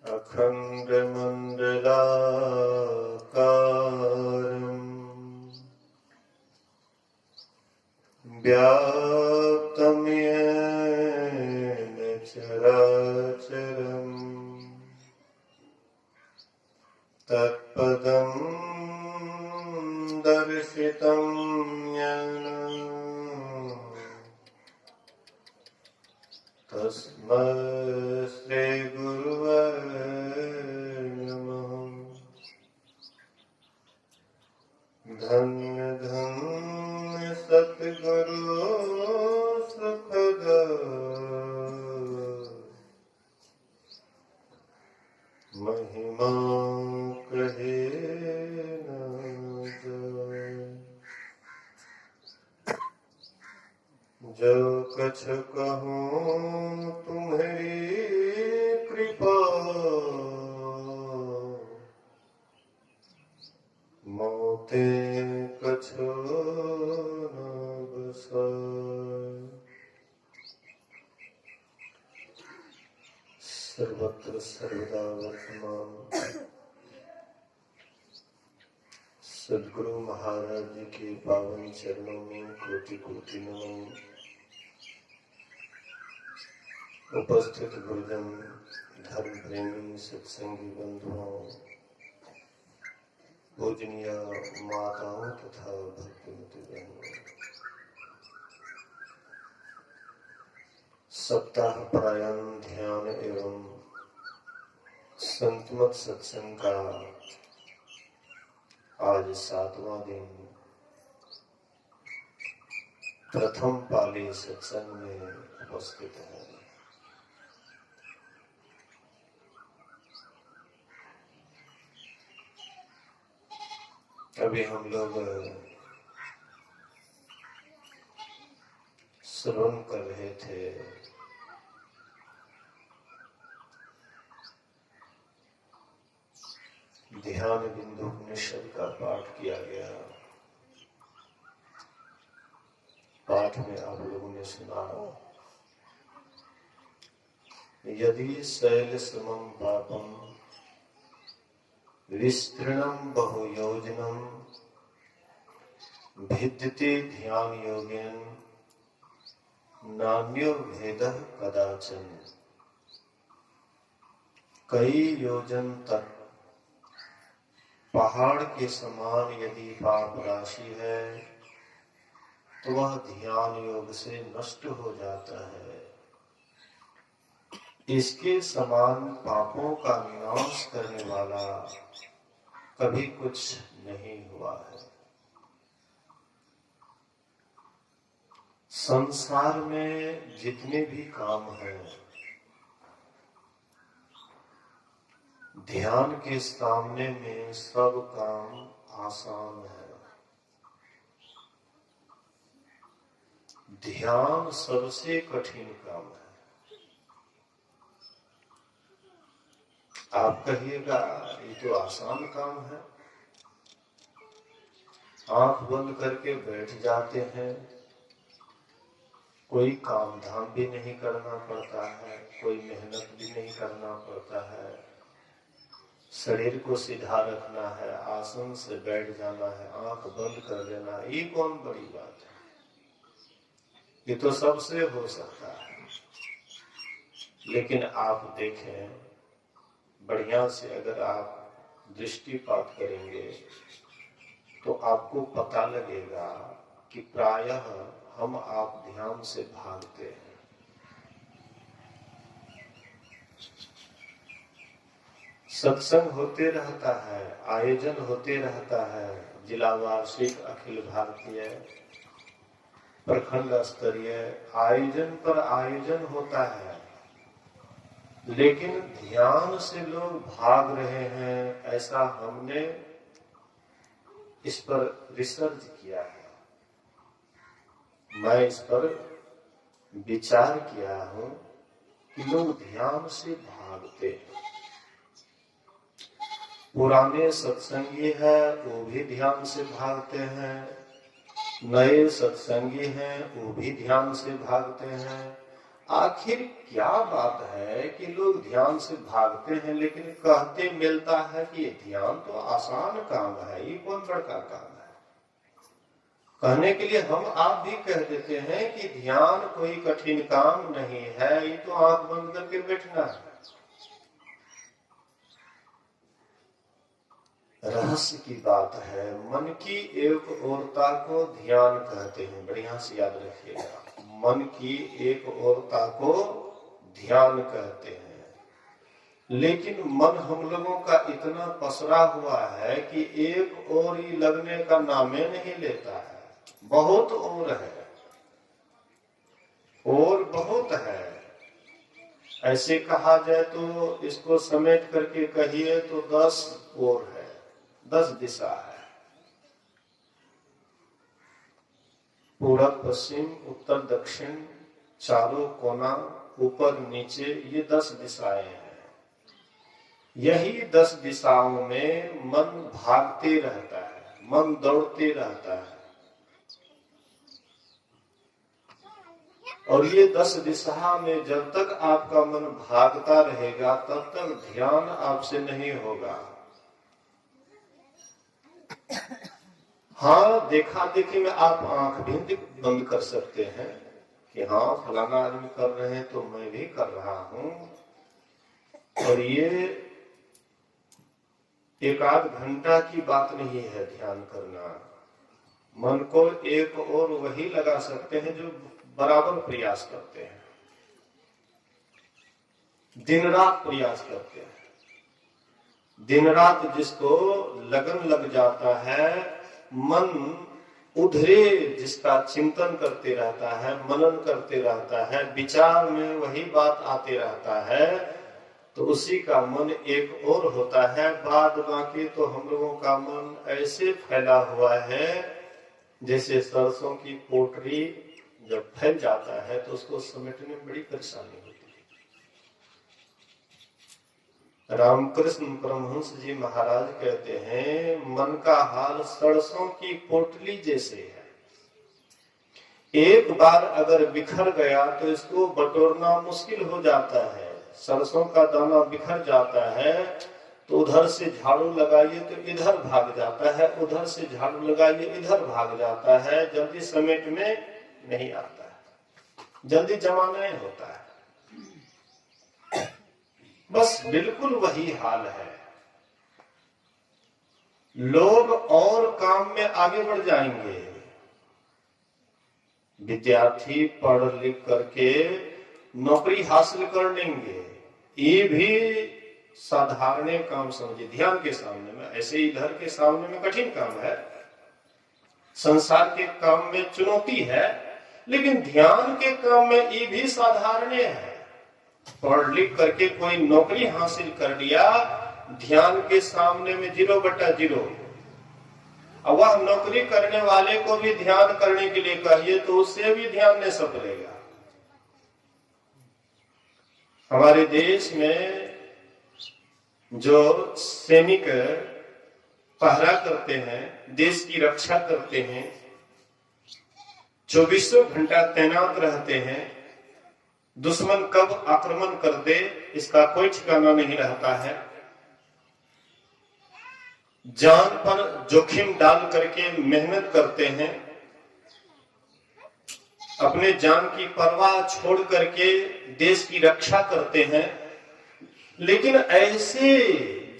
अखण्डमण्डलाकारम् व्याप्तं येन चराचरम् तत्पदं दर्शितं येन तस्मै श्री गुरुवे नमः। धन्य धन्य सद्गुरु सुखद महिमा कहे न जाए। जो कछ कहूँ तुम्हारी कृपा मोते कछो न बसाए। सर्वत्र सर्वदा वर्तमान सद्गुरु महाराज जी के पावन चरणों में कोटि कोटि नमन। उपस्थित गुरुजन, धर्म प्रेमी सत्संगी बंधुओं, पूजनीय माताओं तथा भक्तिमती बहनों, सप्ताह प्रायण ध्यान एवं संतमत सत्संग का आज 7वां दिन प्रथम पाली सत्संग में उपस्थित है। अभी हम लोग श्रवण कर रहे थे ध्यान बिंदु उपनिषद का पाठ किया गया। पाठ में आप लोगों ने सुना, यदि शैल समम पापम विस्तृणम बहुयोजनम भिद्यते ध्यान योगेन नान्यो भेदः कदाचन। कई योजन तक पहाड़ के समान यदि पाप राशि है तो वह ध्यान योग से नष्ट हो जाता है। इसके समान पापों का विनाश करने वाला कभी कुछ नहीं हुआ है। संसार में जितने भी काम हैं, ध्यान के सामने में सब काम आसान है। ध्यान सबसे कठिन काम है। आप कहिएगा ये तो आसान काम है, आंख बंद करके बैठ जाते हैं, कोई काम धाम भी नहीं करना पड़ता है, कोई मेहनत भी नहीं करना पड़ता है, शरीर को सीधा रखना है, आसन से बैठ जाना है, आंख बंद कर देना, ये कौन बड़ी बात है? ये तो सबसे हो सकता है। लेकिन आप देखें, बढ़िया से अगर आप दृष्टिपात करेंगे तो आपको पता लगेगा कि प्रायः हम आप ध्यान से भागते हैं। सत्संग होते रहता है, आयोजन होते रहता है, जिला वार्षिक, अखिल भारतीय, प्रखंड स्तरीय आयोजन पर आयोजन होता है, लेकिन ध्यान से लोग भाग रहे हैं, ऐसा हमने इस पर रिसर्च किया है। मैं इस पर विचार किया हूं कि लोग ध्यान से भागते हैं। पुराने सत्संगी है वो भी ध्यान से भागते हैं, नए सत्संगी हैं वो भी ध्यान से भागते हैं, आखिर क्या बात है कि लोग ध्यान से भागते हैं, लेकिन कहते मिलता है कि ध्यान तो आसान काम है, ये कौन बड़का काम है। कहने के लिए हम आप भी कह देते हैं कि ध्यान कोई कठिन काम नहीं है, ये तो आंख बंद करके बैठना है। रहस्य की बात है, मन की एक ओरता को ध्यान कहते हैं, बढ़िया से याद रखिएगा। मन की एक ओरता को ध्यान कहते हैं, लेकिन मन हम लोगों का इतना पसरा हुआ है कि एक ओर ही लगने का नामे नहीं लेता है। बहुत और है, और बहुत है। ऐसे कहा जाए तो इसको समेट करके कहिए तो 10 ओर है, 10 दिशा है। पूरब पश्चिम उत्तर दक्षिण, चारों कोना, ऊपर नीचे, ये 10 दिशाएं हैं। यही 10 दिशाओं में मन भागते रहता है, मन दौड़ते रहता है। और ये 10 दिशा में जब तक आपका मन भागता रहेगा तब तक ध्यान आपसे नहीं होगा। हाँ, देखा देखी में आप आंख भी बंद कर सकते हैं कि हाँ फलाना आदमी कर रहे हैं तो मैं भी कर रहा हूं। और ये 1-8 घंटा की बात नहीं है ध्यान करना। मन को एक और वही लगा सकते हैं जो बराबर प्रयास करते हैं, दिन रात प्रयास करते हैं। दिन रात जिसको लगन लग जाता है, मन उधरे जिसका चिंतन करते रहता है, मनन करते रहता है, विचार में वही बात आते रहता है, तो उसी का मन एक और होता है। बाद बाकी तो हम लोगों का मन ऐसे फैला हुआ है जैसे सरसों की पोटली जब फैल जाता है तो उसको समेटने में बड़ी परेशानी होती है। रामकृष्ण परमहंस जी महाराज कहते हैं, मन का हाल सरसों की पोटली जैसे है। एक बार अगर बिखर गया तो इसको बटोरना मुश्किल हो जाता है। सरसों का दाना बिखर जाता है तो उधर से झाड़ू लगाइए तो इधर भाग जाता है, उधर से झाड़ू लगाइए इधर भाग जाता है, जल्दी समेट में नहीं आता है, जल्दी जमा नहीं होता है। बस बिल्कुल वही हाल है। लोग और काम में आगे बढ़ जाएंगे। विद्यार्थी पढ़ लिख करके नौकरी हासिल कर लेंगे, ये भी साधारण काम समझिए। ध्यान के सामने में, ऐसे इधर के सामने में कठिन काम है, संसार के काम में चुनौती है, लेकिन ध्यान के काम में ये भी साधारण है। पढ़ लिख करके कोई नौकरी हासिल कर लिया, ध्यान के सामने में 0/0। अब वह नौकरी करने वाले को भी ध्यान करने के लिए कहिए तो उससे भी ध्यान नहीं सपरेगा। हमारे देश में जो सैनिक पहरा करते हैं, देश की रक्षा करते हैं, 24 घंटा तैनात रहते हैं, दुश्मन कब आक्रमण कर दे इसका कोई ठिकाना नहीं रहता है। जान पर जोखिम डाल करके मेहनत करते हैं, अपने जान की परवाह छोड़ करके देश की रक्षा करते हैं। लेकिन ऐसे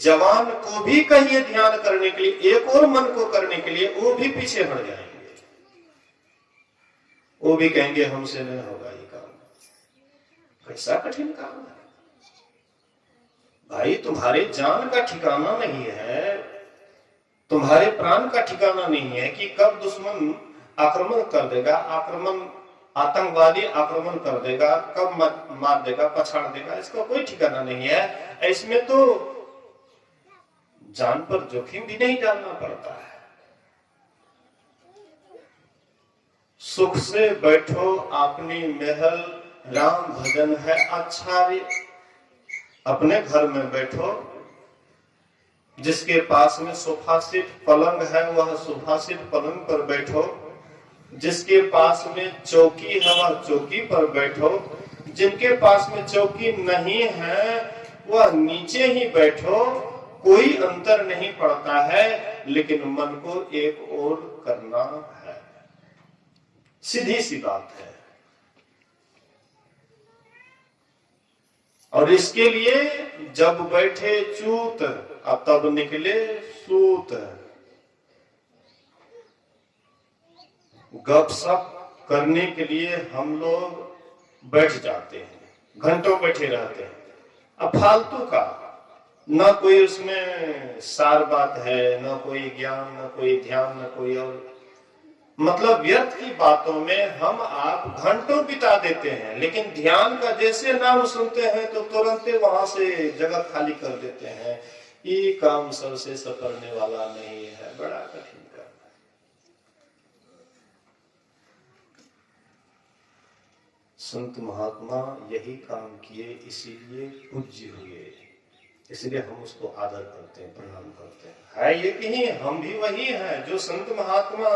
जवान को भी कहिए ध्यान करने के लिए, एक और मन को करने के लिए, वो भी पीछे हट जाएंगे। वो भी कहेंगे हमसे नहीं होगा ये काम। कैसा कठिन काम है भाई। तुम्हारे जान का ठिकाना नहीं है, तुम्हारे प्राण का ठिकाना नहीं है कि कब दुश्मन आक्रमण कर देगा, आतंकवादी आक्रमण कर देगा, कब मार देगा, पछाड़ देगा, इसका कोई ठिकाना नहीं है। इसमें तो जान पर जोखिम भी नहीं डालना पड़ता है। सुख से बैठो अपनी महल, राम भजन है अच्छा रे। अपने घर में बैठो, जिसके पास में सोफा सेट पलंग है वह सोफा सेट पलंग पर बैठो, जिसके पास में चौकी है वह चौकी पर बैठो, जिनके पास में चौकी नहीं है वह नीचे ही बैठो, कोई अंतर नहीं पड़ता है, लेकिन मन को एक ओर करना है। सीधी सी बात है। और इसके लिए जब बैठे चूत और तब निकले सूत। गपशप करने के लिए हम लोग बैठ जाते हैं, घंटों बैठे रहते हैं। अब फालतू का, ना कोई उसमें सार बात है, ना कोई ज्ञान, ना कोई ध्यान, ना कोई और, मतलब व्यर्थ की बातों में हम आप घंटों बिता देते हैं। लेकिन ध्यान का जैसे नाम सुनते हैं तो तुरंत वहां से जगह खाली कर देते हैं। ये काम सबसे सफरने वाला नहीं है, बड़ा कठिन काम है। संत महात्मा यही काम किए, इसीलिए पूज्य हुए, इसलिए हम उसको आदर करते हैं, प्रणाम करते हैं। है ये कि नहीं, हम भी वही हैं जो संत महात्मा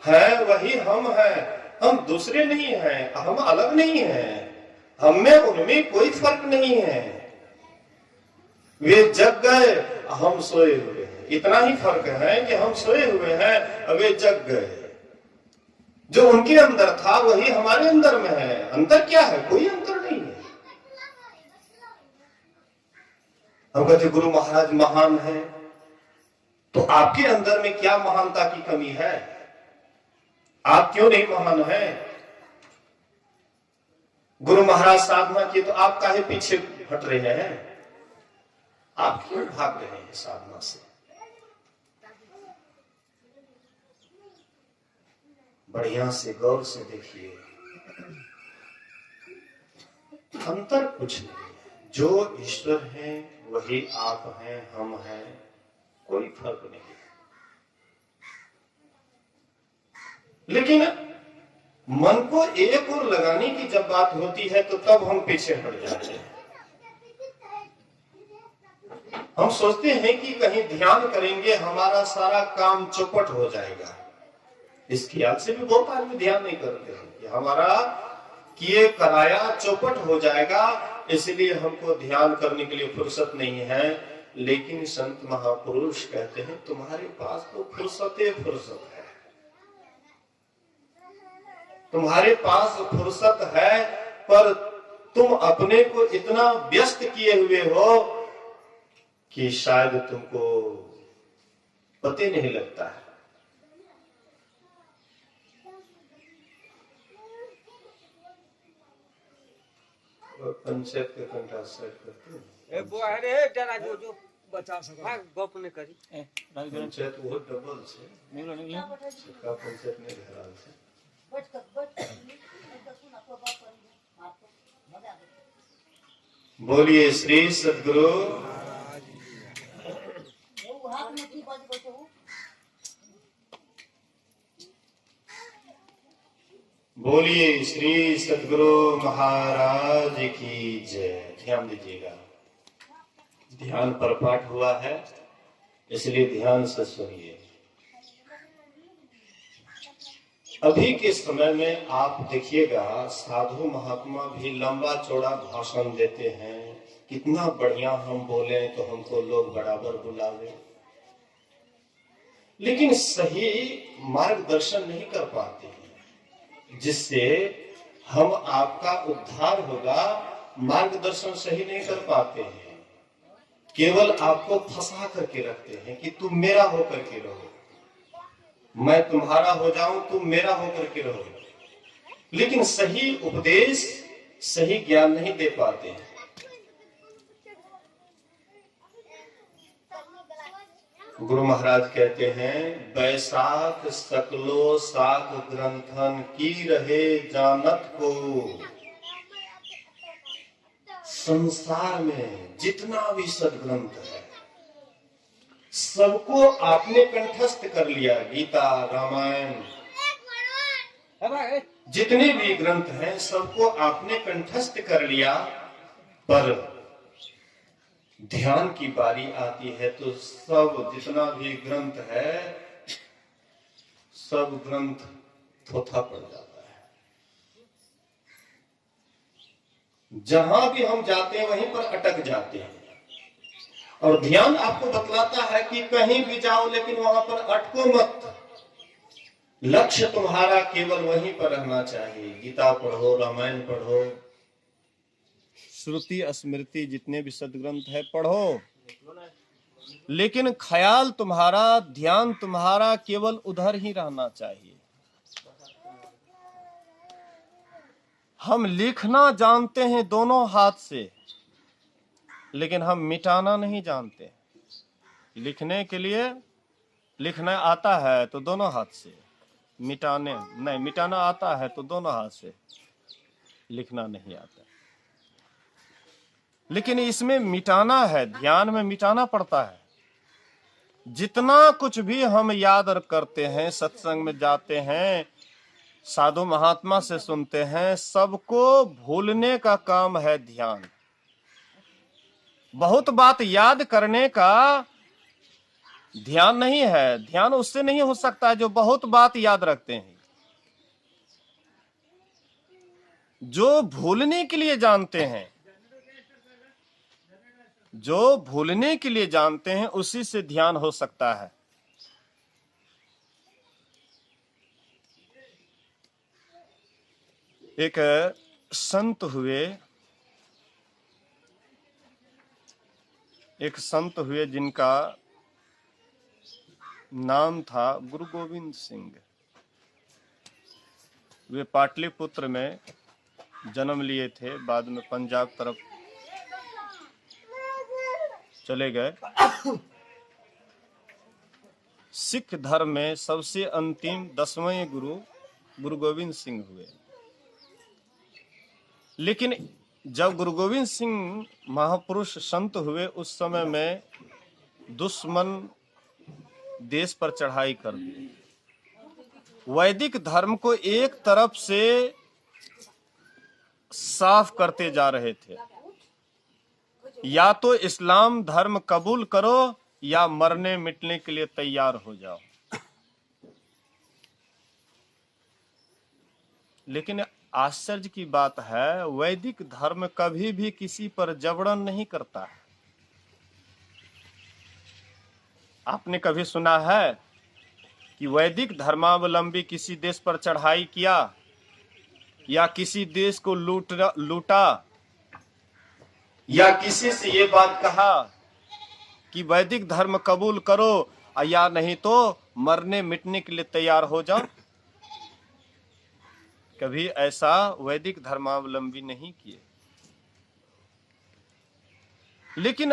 है, वही हम हैं। हम दूसरे नहीं हैं, हम अलग नहीं हैं, हम में उनमें कोई फर्क नहीं है। वे जग गए, हम सोए हुए हैं, इतना ही फर्क है कि हम सोए हुए हैं, वे जग गए। जो उनके अंदर था वही हमारे अंदर में है। अंतर क्या है? कोई अंतर नहीं है। हम कहते गुरु महाराज महान है, तो आपके अंदर में क्या महानता की कमी है? आप क्यों नहीं महान हैं? गुरु महाराज साधना की तो आप काहे पीछे हट रहे हैं? आप क्यों भाग रहे हैं साधना से? बढ़िया से गौर से देखिए, अंतर कुछ नहीं है। जो ईश्वर है वही आप हैं, हम हैं, कोई फर्क नहीं। लेकिन मन को एक और लगाने की जब बात होती है तो तब हम पीछे हट जाते हैं। हम सोचते हैं कि कहीं ध्यान करेंगे हमारा सारा काम चौपट हो जाएगा। इस ख्याल से भी बहुत आदमी ध्यान नहीं करते हैं कि हमारा किए कराया चौपट हो जाएगा, इसलिए हमको ध्यान करने के लिए फुर्सत नहीं है। लेकिन संत महापुरुष कहते हैं तुम्हारे पास तो फुर्सत है, तुम्हारे पास फुर्सत है, पर तुम अपने को इतना व्यस्त किए हुए हो कि शायद तुमको पता नहीं लगता है। पंचायत के कंटा सेट करते हैं। वो अरे जरा जो बचा सका हां गप ने करी पंचायत वो डबल से नहीं का पंचायत ने घराल से बोलिए श्री सद्गुरु। बोलिए श्री सद्गुरु महाराज की जय। ध्यान दीजिएगा, ध्यान पर पाठ हुआ है, इसलिए ध्यान से सुनिए। अभी के समय में आप देखिएगा साधु महात्मा भी लंबा चौड़ा भाषण देते हैं, कितना बढ़िया हम बोले तो हमको लोग बराबर बुलावे, लेकिन सही मार्गदर्शन नहीं कर पाते हैं जिससे हम आपका उद्धार होगा। मार्गदर्शन सही नहीं कर पाते हैं, केवल आपको फंसा करके रखते हैं कि तुम मेरा होकर के रहो, मैं तुम्हारा हो जाऊं, तुम मेरा होकर के रहो, लेकिन सही उपदेश सही ज्ञान नहीं दे पाते हैं। गुरु महाराज कहते हैं बैसाख सकलो साख ग्रंथन की रहे जानत को। संसार में जितना भी सदग्रंथ है सबको आपने कंठस्थ कर लिया। गीता, रामायण, जितने भी ग्रंथ हैं सबको आपने कंठस्थ कर लिया, पर ध्यान की बारी आती है तो सब जितना भी ग्रंथ है सब ग्रंथ थोथा पड़ जाता है। जहां भी हम जाते हैं वहीं पर अटक जाते हैं। और ध्यान आपको बतलाता है कि कहीं भी जाओ लेकिन वहां पर अटको मत, लक्ष्य तुम्हारा केवल वहीं पर रहना चाहिए। गीता पढ़ो, रामायण पढ़ो, श्रुति स्मृति जितने भी सदग्रंथ है पढ़ो, लेकिन ख्याल तुम्हारा, ध्यान तुम्हारा केवल उधर ही रहना चाहिए। हम लिखना जानते हैं दोनों हाथ से, लेकिन हम मिटाना नहीं जानते। लिखने के लिए लिखना आता है तो दोनों हाथ से, मिटाने नहीं, मिटाना आता है तो दोनों हाथ से, लिखना नहीं आता। लेकिन इसमें मिटाना है, ध्यान में मिटाना पड़ता है। जितना कुछ भी हम याद करते हैं, सत्संग में जाते हैं, साधु महात्मा से सुनते हैं, सबको भूलने का काम है ध्यान। बहुत बात याद करने का ध्यान नहीं है। ध्यान उससे नहीं हो सकता जो बहुत बात याद रखते हैं। जो भूलने के लिए जानते हैं, जो भूलने के लिए जानते हैं, उसी से ध्यान हो सकता है। एक संत हुए जिनका नाम था गुरु गोविंद सिंह। वे पाटलिपुत्र में जन्म लिए थे, बाद में पंजाब तरफ चले गए। सिख धर्म में सबसे अंतिम 10वें गुरु गोविंद सिंह हुए। लेकिन जब गुरु गोविंद सिंह महापुरुष संत हुए, उस समय में दुश्मन देश पर चढ़ाई कर दी। वैदिक धर्म को एक तरफ से साफ करते जा रहे थे। या तो इस्लाम धर्म कबूल करो या मरने मिटने के लिए तैयार हो जाओ। लेकिन आश्चर्य की बात है, वैदिक धर्म कभी भी किसी पर जबरन नहीं करता है। आपने कभी सुना है कि वैदिक धर्मावलंबी किसी देश पर चढ़ाई किया या किसी देश को लूटा या किसी से ये बात कहा कि वैदिक धर्म कबूल करो या नहीं तो मरने मिटने के लिए तैयार हो जाओ? कभी ऐसा वैदिक धर्मावलंबी नहीं किए। लेकिन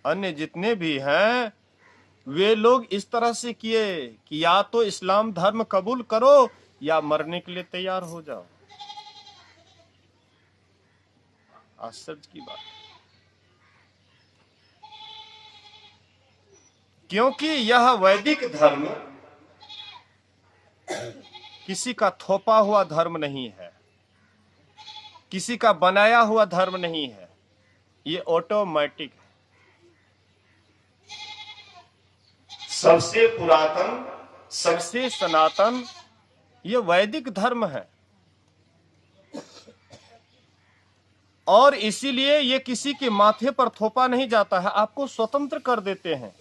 अन्य जितने भी हैं, वे लोग इस तरह से किए कि या तो इस्लाम धर्म कबूल करो या मरने के लिए तैयार हो जाओ। आश्चर्य की बात, क्योंकि यह वैदिक धर्म किसी का थोपा हुआ धर्म नहीं है, किसी का बनाया हुआ धर्म नहीं है। ये ऑटोमेटिक है। सबसे पुरातन, सबसे सनातन ये वैदिक धर्म है। और इसीलिए ये किसी के माथे पर थोपा नहीं जाता है, आपको स्वतंत्र कर देते हैं।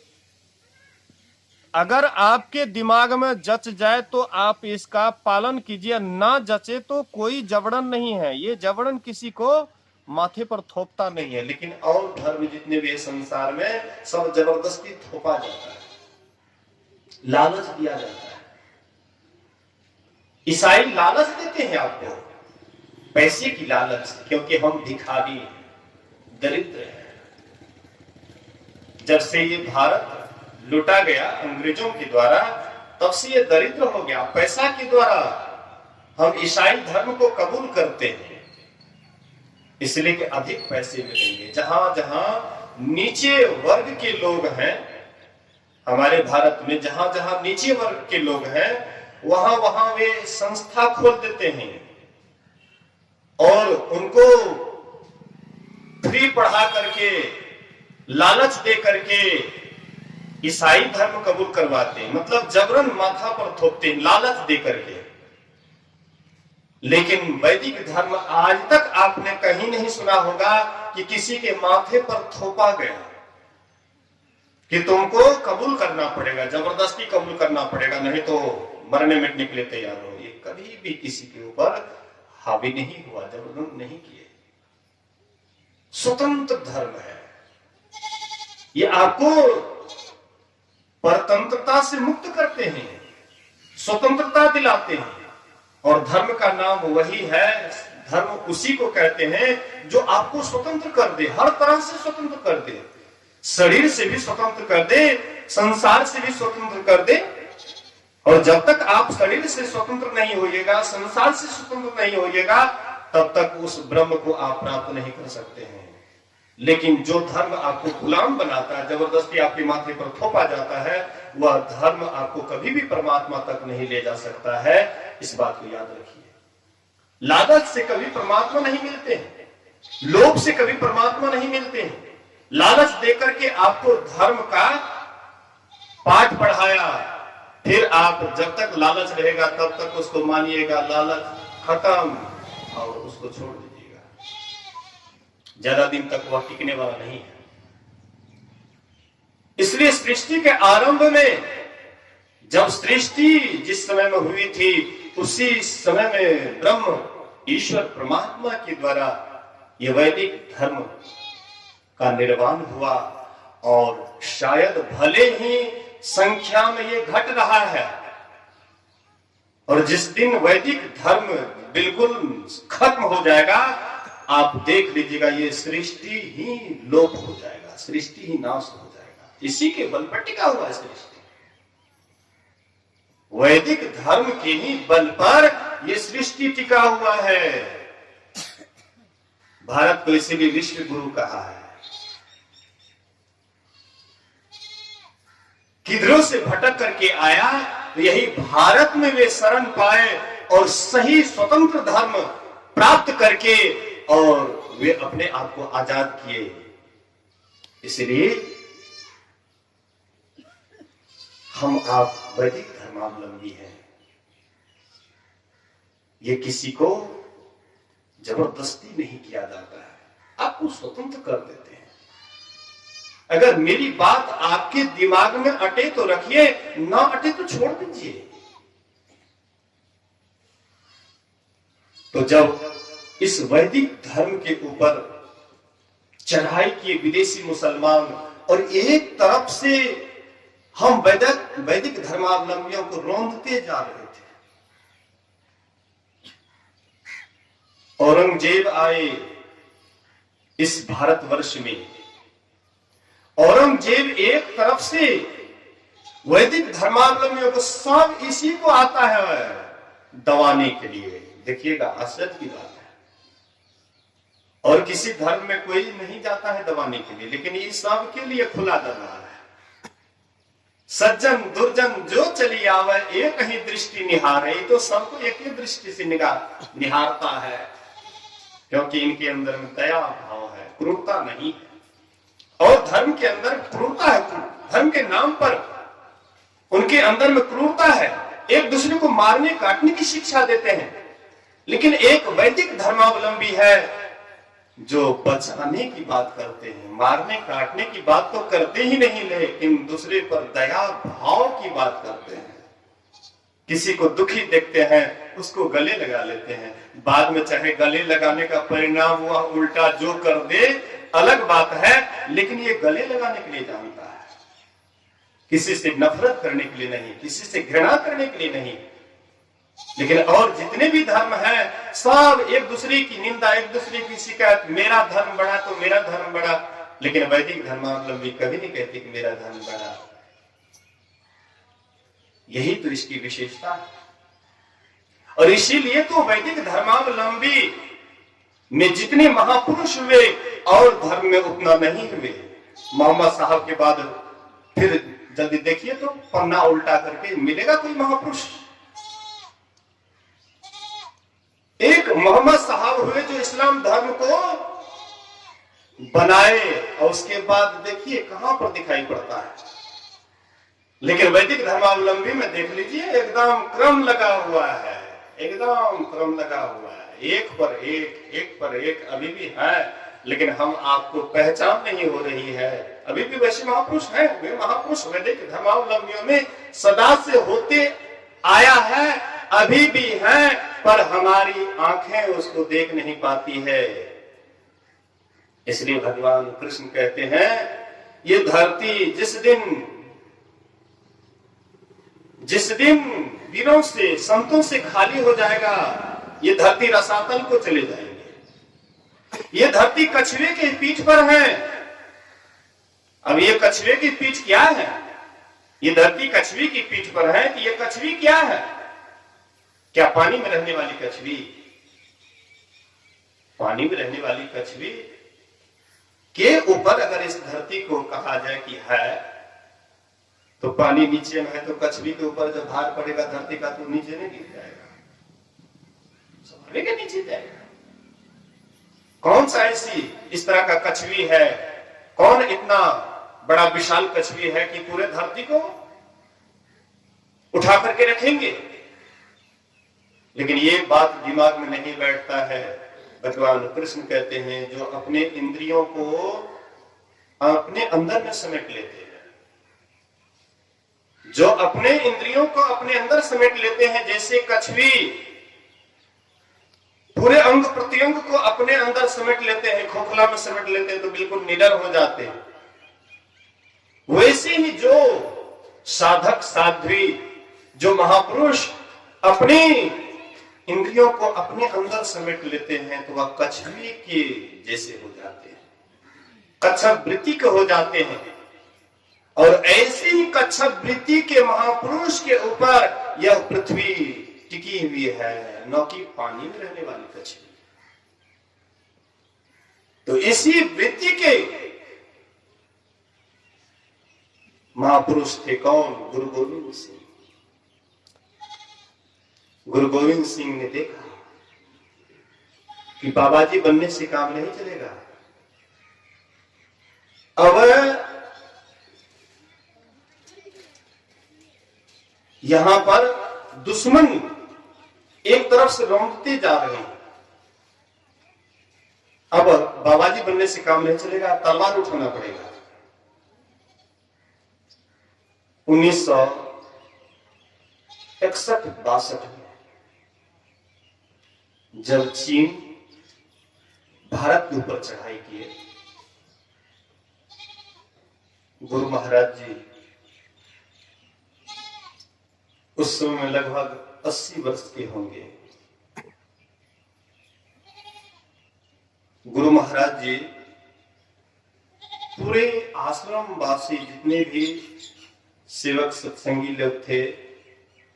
अगर आपके दिमाग में जच जाए तो आप इसका पालन कीजिए, ना जचे तो कोई जबरन नहीं है। ये जबरन किसी को माथे पर थोपता नहीं है। लेकिन और धर्म जितने भी संसार में सब जबरदस्ती थोपा जाता है, लालच दिया जाता है। ईसाई लालच देते हैं आपको, पैसे की लालच, क्योंकि हम भिखारी दरिद्र हैं। जब से ये भारत लूटा गया अंग्रेजों के द्वारा, तब से ये दरिद्र हो गया। पैसा के द्वारा हम ईसाई धर्म को कबूल करते हैं, इसलिए कि अधिक पैसे मिलेंगे। जहां जहां नीचे वर्ग के लोग हैं हमारे भारत में, जहां जहां नीचे वर्ग के लोग हैं, वहां वहां वे संस्था खोल देते हैं और उनको फ्री पढ़ा करके, लालच दे करके ईसाई धर्म कबूल करवाते हैं। मतलब जबरन माथा पर थोपते हैं, लालच दे करके। लेकिन वैदिक धर्म आज तक आपने कहीं नहीं सुना होगा कि किसी के माथे पर थोपा गया कि तुमको कबूल करना पड़ेगा, जबरदस्ती कबूल करना पड़ेगा, नहीं तो मरने मिटने के लिए तैयार हो। ये कभी भी किसी के ऊपर हावी नहीं हुआ, जबरदस्त नहीं किए। स्वतंत्र धर्म है। ये आपको परतंत्रता से मुक्त करते हैं, स्वतंत्रता दिलाते हैं। और धर्म का नाम वही है, धर्म उसी को कहते हैं जो आपको स्वतंत्र कर दे, हर तरह से स्वतंत्र कर दे, शरीर से भी स्वतंत्र कर दे, संसार से भी स्वतंत्र कर दे। और जब तक आप शरीर से स्वतंत्र नहीं होइएगा, संसार से स्वतंत्र नहीं होइएगा, तब तक उस ब्रह्म को आप प्राप्त नहीं कर सकते हैं। लेकिन जो धर्म आपको गुलाम बनाता है, जबरदस्ती आपके माथे पर थोपा जाता है, वह धर्म आपको कभी भी परमात्मा तक नहीं ले जा सकता है। इस बात को याद रखिए। लालच से कभी परमात्मा नहीं मिलते हैं, लोभ से कभी परमात्मा नहीं मिलते हैं। लालच देकर के आपको धर्म का पाठ पढ़ाया, फिर आप जब तक लालच रहेगा तब तक उसको मानिएगा, लालच खत्म और उसको छोड़ दीजिएगा। ज्यादा दिन तक वह टिकने वाला नहीं है। इसलिए सृष्टि के आरंभ में, जब सृष्टि जिस समय में हुई थी, उसी समय में ब्रह्म ईश्वर परमात्मा के द्वारा यह वैदिक धर्म का निर्माण हुआ। और शायद भले ही संख्या में ये घट रहा है, और जिस दिन वैदिक धर्म बिल्कुल खत्म हो जाएगा, आप देख लीजिएगा ये सृष्टि ही लोप हो जाएगा, सृष्टि ही नाश हो जाएगा। इसी के बल पर टिका हुआ है सृष्टि। वैदिक धर्म के ही बल पर यह सृष्टि टिका हुआ है। भारत को इसीलिए विश्व गुरु कहा है। किधरों से भटक करके आया, तो यही भारत में वे शरण पाए और सही स्वतंत्र धर्म प्राप्त करके और वे अपने आप को आजाद किए। इसलिए हम आप वैदिक धर्मावलंबी हैं। ये किसी को जबरदस्ती नहीं किया जाता है, आपको स्वतंत्र कर देते हैं। अगर मेरी बात आपके दिमाग में अटे तो रखिए, ना अटे तो छोड़ दीजिए। तो जब इस वैदिक धर्म के ऊपर चढ़ाई किए विदेशी मुसलमान, और एक तरफ से हम वैदिक धर्मावलंबियों को रौंदते जा रहे थे। औरंगजेब आए इस भारतवर्ष में। औरंगजेब एक तरफ से वैदिक धर्मावलंबियों को, सब इसी को आता है दबाने के लिए। देखिएगा, आश्चर्य की बात है। और किसी धर्म में कोई नहीं जाता है दबाने के लिए, लेकिन ये सब के लिए खुला दरबार है। सज्जन दुर्जन जो चली आवे, एक ही दृष्टि निहारे। तो सबको एक ही दृष्टि से निहारता है, क्योंकि इनके अंदर में दया भाव है, क्रूरता नहीं है। और धर्म के अंदर क्रूरता है, धर्म के नाम पर उनके अंदर में क्रूरता है। एक दूसरे को मारने काटने की शिक्षा देते हैं। लेकिन एक वैदिक धर्मावलंबी है जो बचाने की बात करते हैं, मारने काटने की बात तो करते ही नहीं, लेकिन दूसरे पर दया भाव की बात करते हैं। किसी को दुखी देखते हैं, उसको गले लगा लेते हैं। बाद में चाहे गले लगाने का परिणाम हुआ उल्टा जो कर दे, अलग बात है, लेकिन ये गले लगाने के लिए जानता है, किसी से नफरत करने के लिए नहीं, किसी से घृणा करने के लिए नहीं। लेकिन और जितने भी धर्म हैं, सब एक दूसरे की निंदा, एक दूसरे की शिकायत, मेरा धर्म बड़ा तो मेरा धर्म बड़ा। लेकिन वैदिक धर्मावलंबी कभी नहीं कहते कि मेरा धर्म बड़ा। यही तो इसकी विशेषता है। और इसीलिए तो वैदिक धर्मावलंबी में जितने महापुरुष हुए और धर्म में उतना नहीं हुए। मोहम्मद साहब के बाद फिर जल्दी देखिए तो पन्ना उल्टा करके मिलेगा कोई महापुरुष। एक मोहम्मद साहब हुए जो इस्लाम धर्म को बनाए, और उसके बाद देखिए कहां पर दिखाई पड़ता है। लेकिन वैदिक धर्मावलंबी में देख लीजिए एकदम क्रम लगा हुआ है, एकदम क्रम लगा हुआ है, एक पर एक अभी भी है, लेकिन हम आपको पहचान नहीं हो रही है। अभी भी वैसे महापुरुष हैं, वे महापुरुष वैदिक धर्मावलंबियों में सदा से होते आया है, अभी भी है, पर हमारी आंखें उसको देख नहीं पाती है। इसलिए भगवान कृष्ण कहते हैं ये धरती जिस दिन वीरों से संतों से खाली हो जाएगा, ये धरती रसातल को चले जाएंगे। ये धरती कछुए के पीठ पर है। अब ये कछुए की पीठ क्या है? ये धरती कछुए की पीठ पर है कि ये कछुई क्या है? क्या पानी में रहने वाली कछुई? पानी में रहने वाली कछुई के ऊपर अगर इस धरती को कहा जाए कि है, तो पानी नीचे में है, तो कछुई के ऊपर जब भार पड़ेगा धरती का तो नीचे नहीं गिर जाएगा, के नीचे जाएगा। कौन सा ऐसी इस तरह का कछुई है, कौन इतना बड़ा विशाल कछुई है कि पूरे धरती को उठा करके रखेंगे? लेकिन ये बात दिमाग में नहीं बैठता है। भगवान कृष्ण कहते हैं जो अपने इंद्रियों को अपने अंदर में समेट लेते हैं, जो अपने इंद्रियों को अपने अंदर समेट लेते हैं, जैसे कछुई पूरे अंग प्रत्यंग को अपने अंदर समेट लेते हैं, खोखला में समेट लेते हैं तो बिल्कुल निडर हो जाते हैं, वैसे ही जो साधक साध्वी, जो महापुरुष अपने इंद्रियों को अपने अंदर समेट लेते हैं तो वह कछुई के जैसे हो जाते हैं, कच्छप वृत्ति के हो जाते हैं। और ऐसे ही कच्छप वृत्ति के महापुरुष के ऊपर यह पृथ्वी टिकी हुई है, न कि पानी में रहने वाली कछुई। तो इसी वृत्ति के महापुरुष थे कौन? गुरु गोविंद सिंह। गुरु गोविंद सिंह ने देखा कि बाबा जी बनने से काम नहीं चलेगा। अब यहां पर दुश्मन एक तरफ से रौंदते जा रहे हैं। अब बाबा जी बनने से काम नहीं चलेगा, तलवार उठाना पड़ेगा। 1961-62 में जब चीन भारत के ऊपर चढ़ाई किए, गुरु महाराज जी उस समय लगभग 80 वर्ष के होंगे। गुरु महाराज जी पूरे आश्रम वासी जितने भी सेवक सत्संगी लोग थे,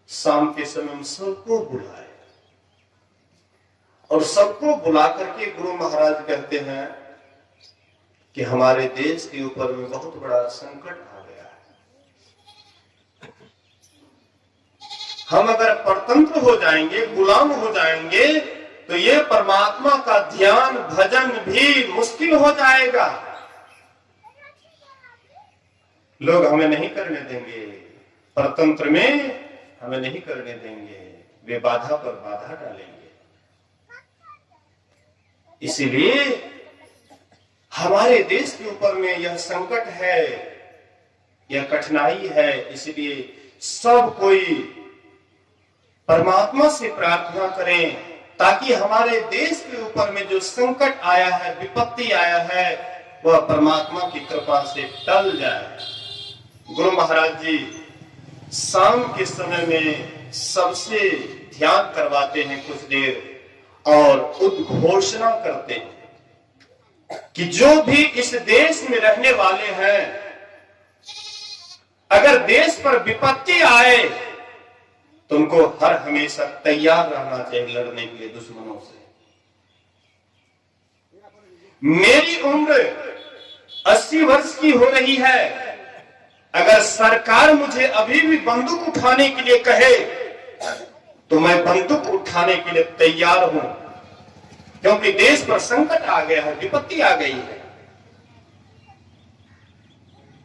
शाम के समय सबको बुलाए और सबको बुला करके गुरु महाराज कहते हैं कि हमारे देश के ऊपर में बहुत बड़ा संकट आ गया है। हम अगर परतंत्र हो जाएंगे, गुलाम हो जाएंगे, तो ये परमात्मा का ध्यान भजन भी मुश्किल हो जाएगा। लोग हमें नहीं करने देंगे, परतंत्र में हमें नहीं करने देंगे, वे बाधा पर बाधा डालेंगे। इसीलिए हमारे देश के ऊपर में यह संकट है, यह कठिनाई है। इसलिए सब कोई परमात्मा से प्रार्थना करें ताकि हमारे देश के ऊपर में जो संकट आया है, विपत्ति आया है, वह परमात्मा की कृपा से टल जाए। गुरु महाराज जी शाम के समय में सबसे ध्यान करवाते हैं कुछ देर और उद्घोषणा करते हैं कि जो भी इस देश में रहने वाले हैं, अगर देश पर विपत्ति आए तो उनको हर हमेशा तैयार रहना चाहिए लड़ने के लिए दुश्मनों से। मेरी उम्र 80 वर्ष की हो रही है, अगर सरकार मुझे अभी भी बंदूक उठाने के लिए कहे तो मैं बंदूक उठाने के लिए तैयार हूं, क्योंकि देश पर संकट आ गया है, विपत्ति आ गई है।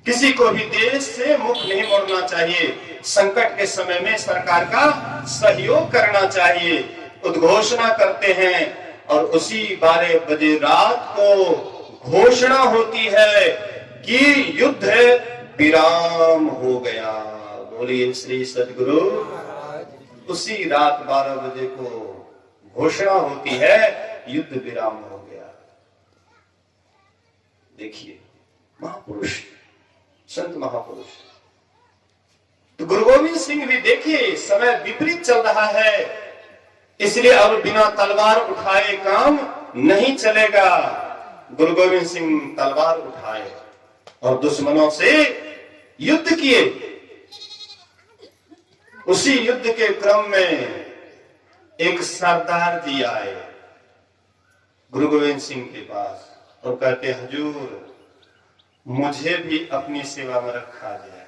किसी को भी देश से मुख नहीं मोड़ना चाहिए। संकट के समय में सरकार का सहयोग करना चाहिए। उद्घोषणा करते हैं और उसी 12 बजे रात को घोषणा होती है कि युद्ध विराम हो गया। बोलिए श्री सद्गुरु। उसी रात 12 बजे को घोषणा होती है, युद्ध विराम हो गया। देखिए महापुरुष, संत महापुरुष। तो गुरु गोविंद सिंह भी देखिए समय विपरीत चल रहा है, इसलिए अब बिना तलवार उठाए काम नहीं चलेगा। गुरु गोविंद सिंह तलवार उठाए और दुश्मनों से युद्ध किए। उसी युद्ध के क्रम में एक सरदार जी आए गुरु गोविंद सिंह के पास और कहते, हुजूर मुझे भी अपनी सेवा में रखा जाए।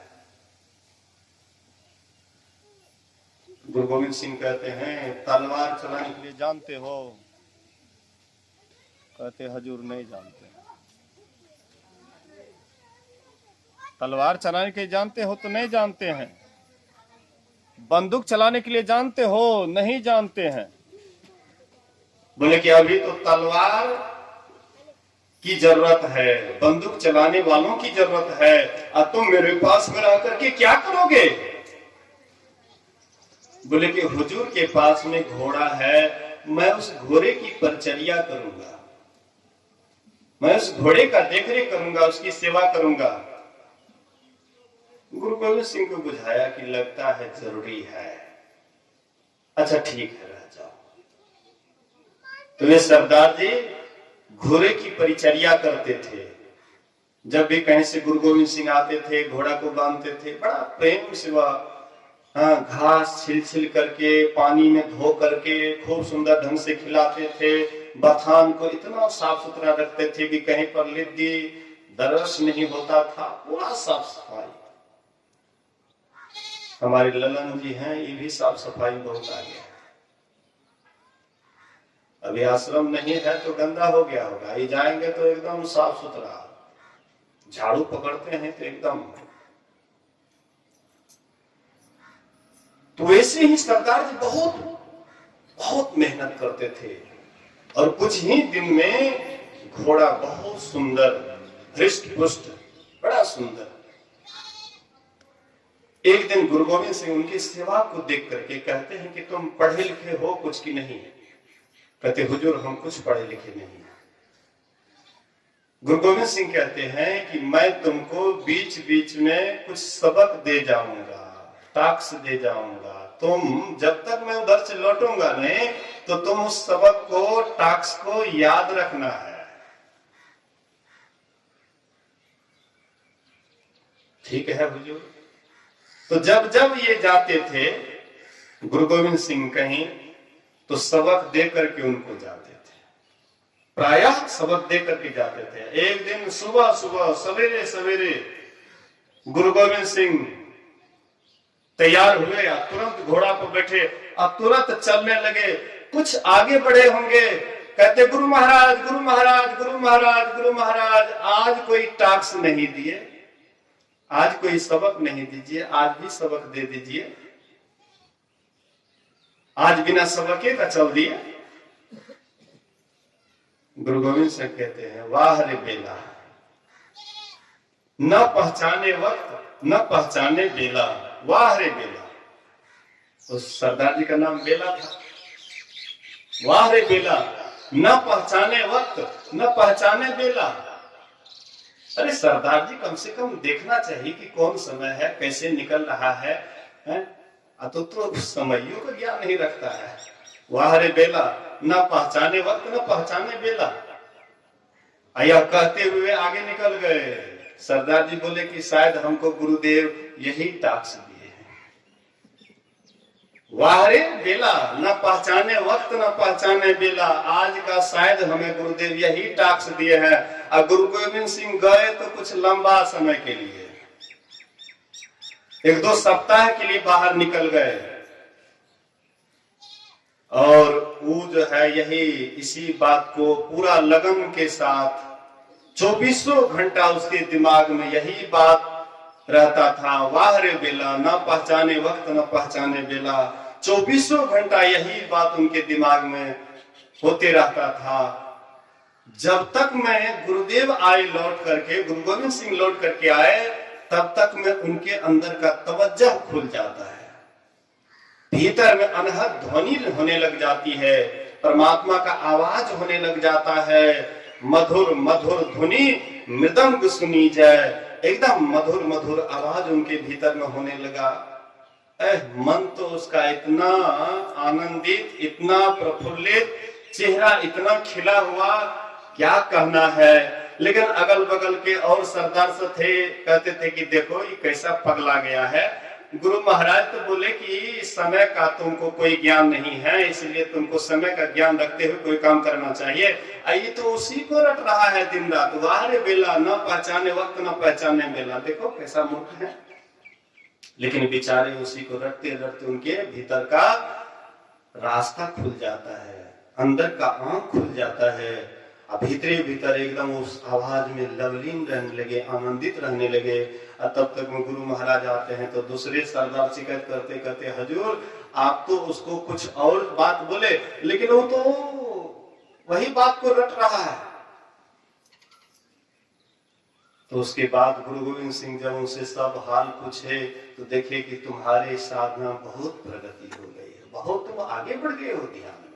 गुरु गोविंद सिंह कहते हैं, तलवार चलाने के लिए जानते हो? कहते, हुजूर नहीं जानते। तलवार चलाने के लिए जानते हो? तो नहीं जानते हैं। बंदूक चलाने के लिए जानते हो? नहीं जानते हैं। बोले कि अभी तो तलवार की जरूरत है, बंदूक चलाने वालों की जरूरत है, अब तुम मेरे पास में रह करके क्या करोगे? बोले कि हुजूर के पास में घोड़ा है, मैं उस घोड़े की परिचर्या करूंगा, मैं उस घोड़े का देखरेख करूंगा, उसकी सेवा करूंगा। गुरु गोविंद सिंह को बुझाया कि लगता है जरूरी है। अच्छा ठीक है, रह जाओ। तो ये सरदार जी घोड़े की परिचर्या करते थे। जब भी कहीं से गुरु गोविंद सिंह आते थे, घोड़ा को बांधते थे, बड़ा प्रेम से वह घास छिल करके, पानी में धो करके खूब सुंदर ढंग से खिलाते थे। बथान को इतना साफ सुथरा रखते थे कि कहीं पर लिद्दी दरस नहीं होता था, पूरा साफ सफाई। हमारे ललन जी हैं, ये भी साफ सफाई बहुत आ गया। अभी आश्रम नहीं है तो गंदा हो गया होगा, ये जाएंगे तो एकदम साफ सुथरा, झाड़ू पकड़ते हैं तो एकदम। तो वैसे ही सरदार जी बहुत बहुत मेहनत करते थे और कुछ ही दिन में घोड़ा बहुत सुंदर, हृष्ट पुष्ट, बड़ा सुंदर। एक दिन गुरु गोविंद सिंह उनकी सेवा को देख करके कहते हैं कि तुम पढ़े लिखे हो कुछ की नहीं? कहते, हुजूर हम कुछ पढ़े लिखे नहीं। गुरु गोविंद सिंह कहते हैं कि मैं तुमको बीच बीच में कुछ सबक दे जाऊंगा, टास्क दे जाऊंगा। तुम जब तक मैं उधर से लौटूंगा नहीं तो तुम उस सबक को, टास्क को याद रखना है। ठीक है हुजूर। तो जब जब ये जाते थे गुरु गोविंद सिंह कहीं, तो सबक दे करके उनको जाते थे, प्रायः सबक दे करके जाते थे। एक दिन सुबह सुबह सवेरे सवेरे गुरु गोविंद सिंह तैयार हुए, तुरंत घोड़ा पर बैठे, अब तुरंत चलने लगे। कुछ आगे बढ़े होंगे, कहते, गुरु महाराज गुरु महाराज गुरु महाराज गुरु महाराज, आज कोई टास्क नहीं दिए, आज कोई सबक नहीं दीजिए, आज भी सबक दे दीजिए। आज बिना सबके का चल दिया। गुरु गोविंद सिंह कहते हैं, वाह रे बेला, न पहचाने वक्त न पहचाने बेला, वाह रे बेला। उस सरदार जी का नाम बेला था। वाह रे बेला, न पहचाने वक्त न पहचाने बेला। अरे सरदार जी, कम से कम देखना चाहिए कि कौन समय है, कैसे निकल रहा है, तो समयों का ज्ञान नहीं रखता है। वाह रे बेला, न पहचाने वक्त न पहचाने बेला। आया कहते हुए आगे निकल गए। सरदार जी बोले कि शायद हमको गुरुदेव यही टास्क दिए हैं। वाह रे बेला, न पहचाने वक्त न पहचाने बेला, आज का शायद हमें गुरुदेव यही टास्क दिए हैं। और गुरु गोविंद सिंह गए तो कुछ लंबा समय के लिए, 1-2 सप्ताह के लिए बाहर निकल गए। और वो जो है यही इसी बात को पूरा लगन के साथ 2400 घंटा उसके दिमाग में यही बात रहता था, वाह रे बेला, न पहचाने वक्त न पहचाने बेला। 2400 घंटा यही बात उनके दिमाग में होते रहता था। जब तक मैं गुरुदेव आए लौट करके, गुरु गोविंद सिंह लौट करके आए, तब तक में उनके अंदर का तवज्जो खुल जाता है, भीतर में अनहद ध्वनि होने लग जाती है, परमात्मा का आवाज होने लग जाता है। मधुर मधुर धुनी मृदंग सुनी जाए, एकदम मधुर मधुर आवाज उनके भीतर में होने लगा। मन तो उसका इतना आनंदित, इतना प्रफुल्लित, चेहरा इतना खिला हुआ, क्या कहना है। लेकिन अगल बगल के और सरदार से थे, कहते थे कि देखो ये कैसा पगला गया है। गुरु महाराज तो बोले कि समय का तुमको कोई ज्ञान नहीं है, इसलिए तुमको समय का ज्ञान रखते हुए कोई काम करना चाहिए। ये तो उसी को रट रहा है दिन रात, वाह रे बेला, न पहचाने वक्त न पहचाने बेला। देखो कैसा मूर्ख है, लेकिन बेचारे उसी को रटते रटते उनके भीतर का रास्ता खुल जाता है, अंदर का आंख खुल जाता है, भीतरे भीतर एकदम उस आवाज में लवलीन रहने लगे, आनंदित रहने लगे। तब तक में गुरु महाराज आते हैं तो दूसरे सरदार शिकायत करते कहते, हजूर आप तो उसको कुछ और बात बोले, लेकिन वो तो वही बात को रट रहा है। तो उसके बाद गुरु गोविंद सिंह जब उनसे सब हाल पूछे तो देखे कि तुम्हारे साधना बहुत प्रगति हो गई है, बहुत तुम आगे बढ़ गए हो ध्यान में,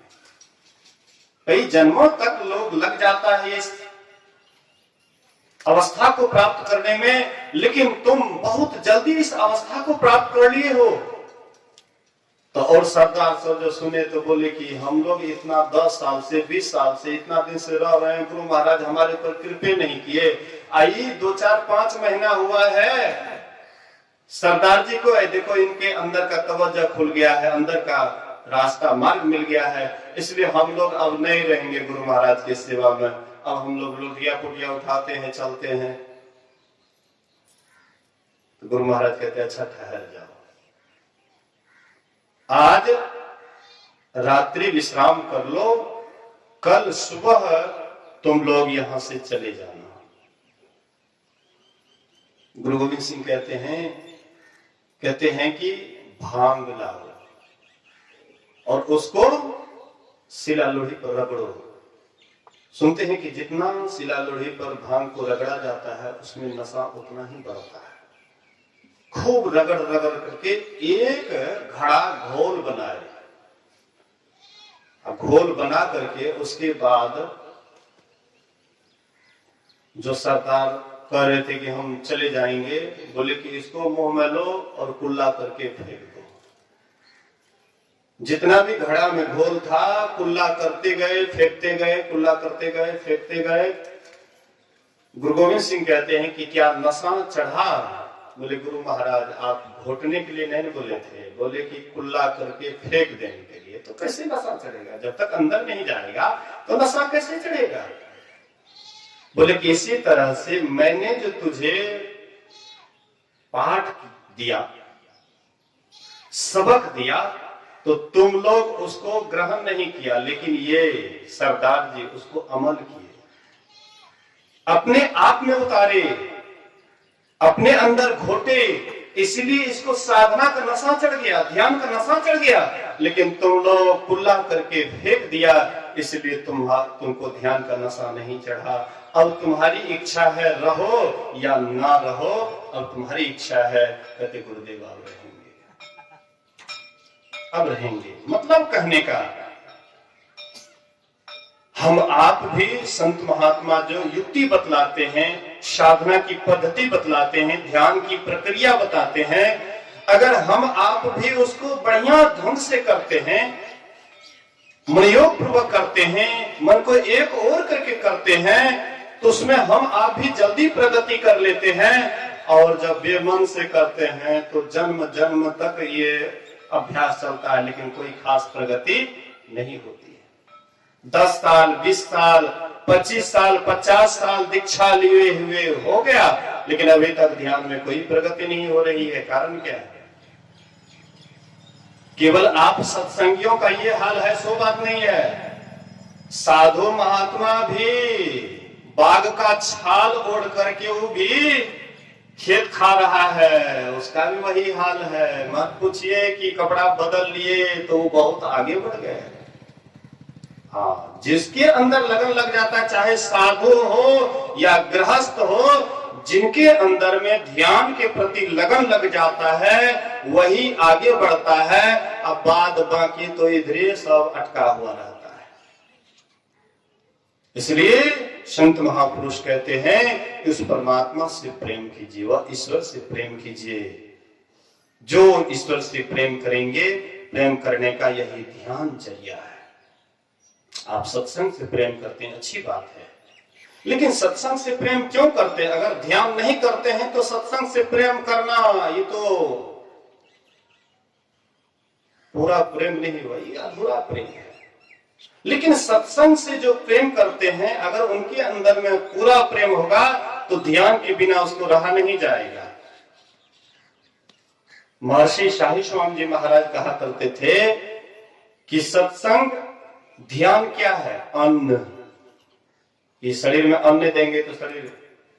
कई जन्मों तक लोग लग जाता है इस अवस्था को प्राप्त करने में, लेकिन तुम बहुत जल्दी इस अवस्था को प्राप्त कर लिए हो। तो और सरदार सब जो सुने तो बोले कि हम लोग इतना 10 साल से 20 साल से इतना दिन से रह रहे हैं, गुरु महाराज हमारे ऊपर कृपा नहीं किए। आई 2-4-5 महीना हुआ है सरदार जी को, देखो इनके अंदर का तवज्जो खुल गया है, अंदर का रास्ता मार्ग मिल गया है, इसलिए हम लोग अब नहीं रहेंगे गुरु महाराज की सेवा में, अब हम लोग लोटिया पुटिया उठाते हैं, चलते हैं। तो गुरु महाराज कहते अच्छा ठहर जाओ, आज रात्रि विश्राम कर लो, कल सुबह तुम लोग यहां से चले जाना। गुरु गोविंद सिंह कहते हैं कि भांग लाओ और उसको शिला लोढ़ी पर रगड़ो। सुनते हैं कि जितना शिला लोढ़ी पर भांग को रगड़ा जाता है उसमें नशा उतना ही बढ़ता है। खूब रगड़ रगड़ करके एक घड़ा घोल बनाए, घोल बना करके उसके बाद जो सरदार कह रहे थे कि हम चले जाएंगे, बोले कि इसको मुंह में लो और कुल्ला करके फेंक दो। जितना भी घड़ा में घोल था कुल्ला करते गए, फेंकते गए, कुल्ला करते गए, फेंकते गए। गुरु गोविंद सिंह कहते हैं कि क्या नशा चढ़ा? बोले गुरु महाराज आप घोटने के लिए नहीं बोले थे, बोले कि कुल्ला करके फेंक देने के लिए। तो कैसे नशा चढ़ेगा? जब तक अंदर नहीं जाएगा तो नशा कैसे चढ़ेगा? बोले कि इसी तरह से मैंने जो तुझे पाठ दिया, सबक दिया, तो तुम लोग उसको ग्रहण नहीं किया, लेकिन ये सरदार जी उसको अमल किए, अपने आप में उतारे, अपने अंदर घोटे, इसलिए इसको साधना का नशा चढ़ गया, ध्यान का नशा चढ़ गया। लेकिन तुम लोग कुल्ला करके फेंक दिया, इसलिए तुमको ध्यान का नशा नहीं चढ़ा। अब तुम्हारी इच्छा है रहो या ना रहो, अब तुम्हारी इच्छा है। कहते गुरुदेव अब रहेंगे, अब रहेंगे। मतलब कहने का हम आप भी संत महात्मा जो युक्ति बतलाते हैं, साधना की पद्धति बतलाते हैं, ध्यान की प्रक्रिया बताते हैं, अगर हम आप भी उसको बढ़िया ढंग से करते हैं, मनयोग पूर्वक करते हैं, मन को एक ओर करके करते हैं, तो उसमें हम आप भी जल्दी प्रगति कर लेते हैं। और जब बेमन से करते हैं तो जन्म जन्म तक ये अभ्यास चलता है, लेकिन कोई खास प्रगति नहीं होती है। 10 साल, 20 साल, 25 साल, 50 साल दीक्षा लिए हुए हो गया, लेकिन अभी तक ध्यान में कोई प्रगति नहीं हो रही है। कारण क्या है? केवल आप सत्संगियों का ये हाल है, सो बात नहीं है। साधु महात्मा भी बाघ का छाल ओढ़ करके वो भी खेत खा रहा है, उसका भी वही हाल है। मत पूछिए कि कपड़ा बदल लिए तो वो बहुत आगे बढ़ गए। हाँ, जिसके अंदर लगन लग जाता है, चाहे साधु हो या गृहस्थ हो, जिनके अंदर में ध्यान के प्रति लगन लग जाता है वही आगे बढ़ता है। अब बाद बाकी तो इधर सब अटका हुआ रहता है। इसलिए संत महापुरुष कहते हैं कि उस परमात्मा से प्रेम कीजिए, वह ईश्वर से प्रेम कीजिए। जो ईश्वर से प्रेम करेंगे, प्रेम करने का यही ध्यानचर्या है। आप सत्संग से प्रेम करते हैं, अच्छी बात है, लेकिन सत्संग से प्रेम क्यों करते हैं? अगर ध्यान नहीं करते हैं तो सत्संग से प्रेम करना ये तो पूरा प्रेम नहीं हुआ, ये अधूरा प्रेम है। लेकिन सत्संग से जो प्रेम करते हैं, अगर उनके अंदर में पूरा प्रेम होगा तो ध्यान के बिना उसको रहा नहीं जाएगा। महर्षि शाही स्वामी जी महाराज कहा करते थे कि सत्संग ध्यान क्या है? अन्न। ये शरीर में अन्न देंगे तो शरीर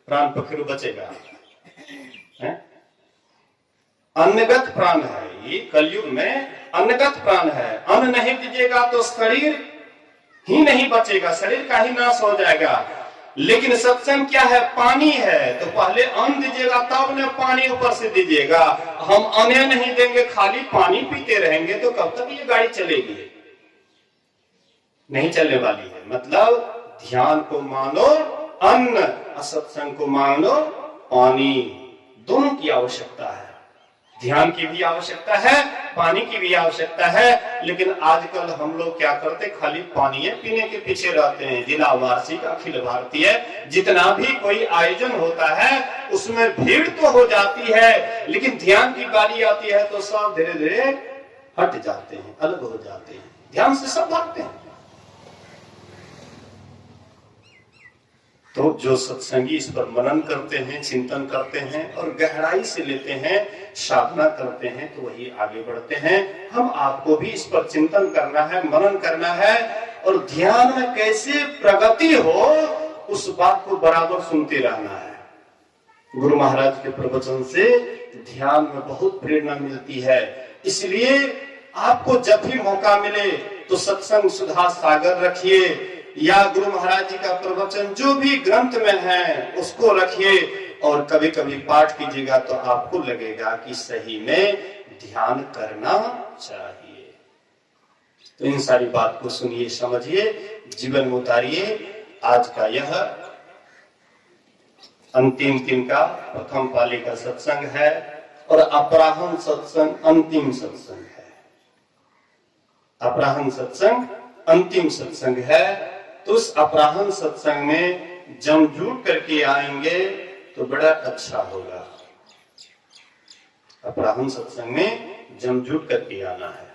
प्राण पखेरु बचेगा, है? अन्नगत प्राण है, ये कलयुग में अन्नगत प्राण है। अन्न नहीं दीजिएगा तो शरीर ही नहीं बचेगा, शरीर का ही नाश हो जाएगा। लेकिन सत्संग क्या है? पानी है। तो पहले अन्न दीजिएगा तब न पानी ऊपर से दीजिएगा। हम अन्न नहीं देंगे, खाली पानी पीते रहेंगे तो कब तक ये गाड़ी चलेगी? नहीं चलने वाली है। मतलब ध्यान को मानो अन्न, असत्संग को मानो पानी। दोनों की आवश्यकता है, ध्यान की भी आवश्यकता है, पानी की भी आवश्यकता है। लेकिन आजकल हम लोग क्या करते, खाली पानी पीने के पीछे रहते हैं। जिला वार्षिक अखिल भारतीय जितना भी कोई आयोजन होता है उसमें भीड़ तो हो जाती है, लेकिन ध्यान की बारी आती है तो सब धीरे धीरे हट जाते हैं, अलग हो जाते हैं, ध्यान से सब भागते हैं। तो जो सत्संगी इस पर मनन करते हैं, चिंतन करते हैं और गहराई से लेते हैं, साधना करते हैं, तो वही आगे बढ़ते हैं। हम आपको भी इस पर चिंतन करना है, मनन करना है और ध्यान में कैसे प्रगति हो उस बात को बराबर सुनते रहना है। गुरु महाराज के प्रवचन से ध्यान में बहुत प्रेरणा मिलती है। इसलिए आपको जब भी मौका मिले तो सत्संग सुधा सागर रखिए या गुरु महाराज जी का प्रवचन जो भी ग्रंथ में है उसको रखिए और कभी कभी पाठ कीजिएगा तो आपको लगेगा कि सही में ध्यान करना चाहिए। तो इन सारी बात को सुनिए, समझिए, जीवन में उतारिए। आज का यह अंतिम दिन का प्रथम पाली का सत्संग है और अपराह्न सत्संग अंतिम सत्संग है। अपराह्न सत्संग अंतिम सत्संग है। तो उस अपराह्न सत्संग में जमजूट करके आएंगे तो बड़ा अच्छा होगा। अपराह्न सत्संग में जमजूट करके आना है।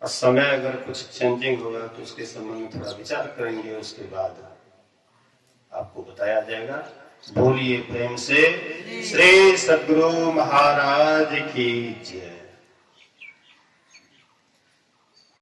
और समय अगर कुछ चेंजिंग होगा तो उसके संबंध में थोड़ा विचार करेंगे, उसके बाद आपको बताया जाएगा। बोलिए प्रेम से श्री सद्गुरु महाराज की जय।